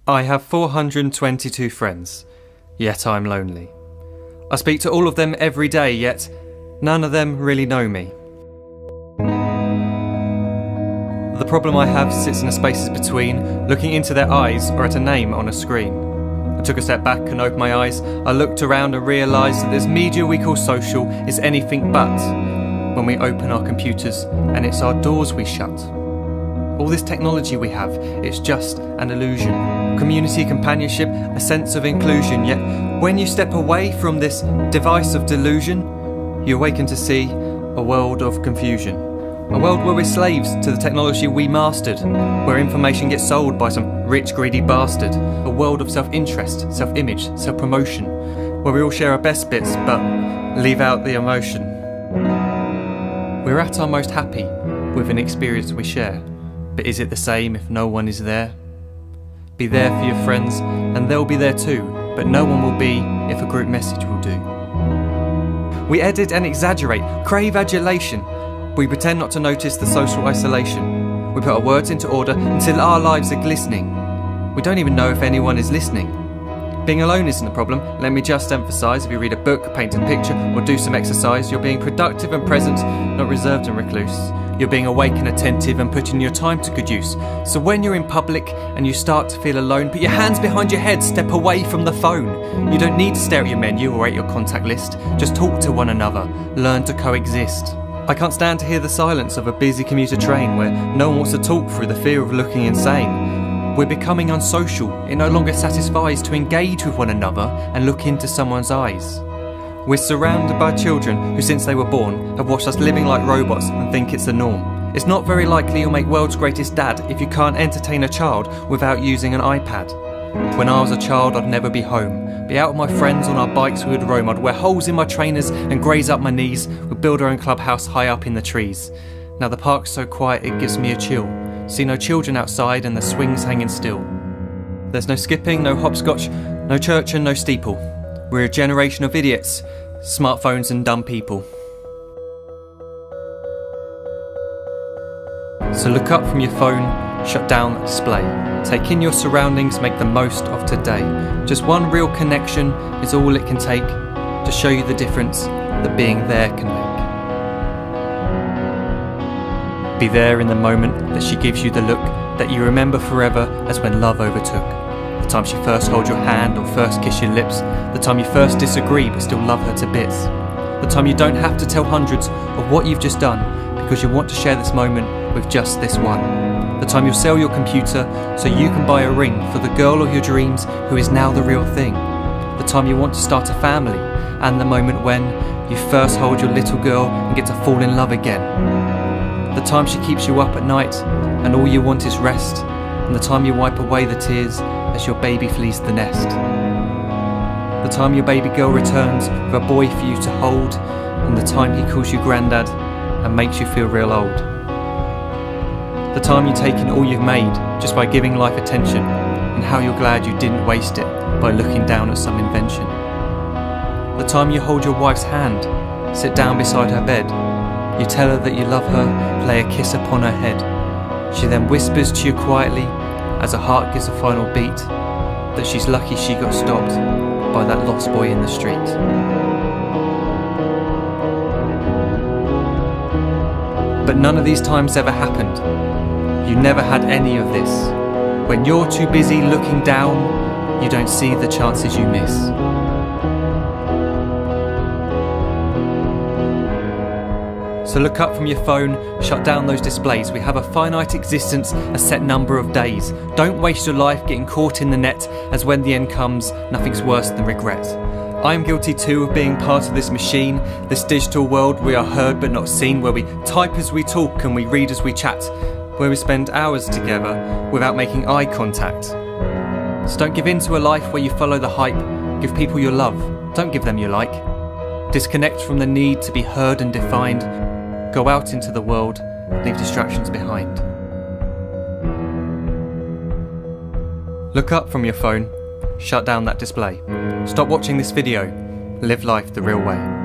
I have 422 friends, yet I'm lonely. I speak to all of them every day, yet none of them really know me. The problem I have sits in the spaces between looking into their eyes or at a name on a screen. I took a step back and opened my eyes. I looked around and realised that this media we call social is anything but when we open our computers and it's our doors we shut. All this technology we have, it's just an illusion. Community, companionship, a sense of inclusion. Yet when you step away from this device of delusion, you awaken to see a world of confusion. A world where we're slaves to the technology we mastered, where information gets sold by some rich, greedy bastard. A world of self-interest, self-image, self-promotion, where we all share our best bits but leave out the emotion. We're at our most happy with an experience we share. But is it the same if no one is there? Be there for your friends and they'll be there too, but no one will be if a group message will do. We edit and exaggerate, crave adulation. We pretend not to notice the social isolation. We put our words into order until our lives are glistening. We don't even know if anyone is listening. Being alone isn't the problem. Let me just emphasise, if you read a book, paint a picture or do some exercise, you're being productive and present, not reserved and recluse. You're being awake and attentive and putting your time to good use. So when you're in public and you start to feel alone, put your hands behind your head, step away from the phone. You don't need to stare at your menu or at your contact list. Just talk to one another, learn to coexist. I can't stand to hear the silence of a busy commuter train where no one wants to talk through the fear of looking insane. We're becoming unsocial. It no longer satisfies to engage with one another and look into someone's eyes. We're surrounded by children who, since they were born, have watched us living like robots and think it's the norm. It's not very likely you'll make world's greatest dad if you can't entertain a child without using an iPad. When I was a child, I'd never be home. Be out with my friends on our bikes, we would roam. I'd wear holes in my trainers and graze up my knees. We'd build our own clubhouse high up in the trees. Now the park's so quiet it gives me a chill. See no children outside and the swings hanging still. There's no skipping, no hopscotch, no church and no steeple. We're a generation of idiots, smartphones and dumb people. So look up from your phone, shut down the display. Take in your surroundings, make the most of today. Just one real connection is all it can take to show you the difference that being there can make. Be there in the moment that she gives you the look that you remember forever as when love overtook. The time she first holds your hand or first kiss your lips. The time you first disagree but still love her to bits. The time you don't have to tell hundreds of what you've just done because you want to share this moment with just this one. The time you'll sell your computer so you can buy a ring for the girl of your dreams who is now the real thing. The time you want to start a family and the moment when you first hold your little girl and get to fall in love again. The time she keeps you up at night and all you want is rest. And the time you wipe away the tears as your baby flees the nest. The time your baby girl returns with a boy for you to hold, and the time he calls you granddad and makes you feel real old. The time you take in all you've made just by giving life attention, and how you're glad you didn't waste it by looking down at some invention. The time you hold your wife's hand, sit down beside her bed, you tell her that you love her, lay a kiss upon her head. She then whispers to you quietly as her heart gives a final beat that she's lucky she got stopped by that lost boy in the street. But none of these times ever happened. You never had any of this. When you're too busy looking down, you don't see the chances you miss. So look up from your phone, shut down those displays. We have a finite existence, a set number of days. Don't waste your life getting caught in the net, as when the end comes, nothing's worse than regret. I'm guilty too of being part of this machine, this digital world we are heard but not seen, where we type as we talk and we read as we chat, where we spend hours together without making eye contact. So don't give in to a life where you follow the hype. Give people your love, don't give them your like. Disconnect from the need to be heard and defined. Go out into the world, leave distractions behind. Look up from your phone, shut down that display. Stop watching this video, live life the real way.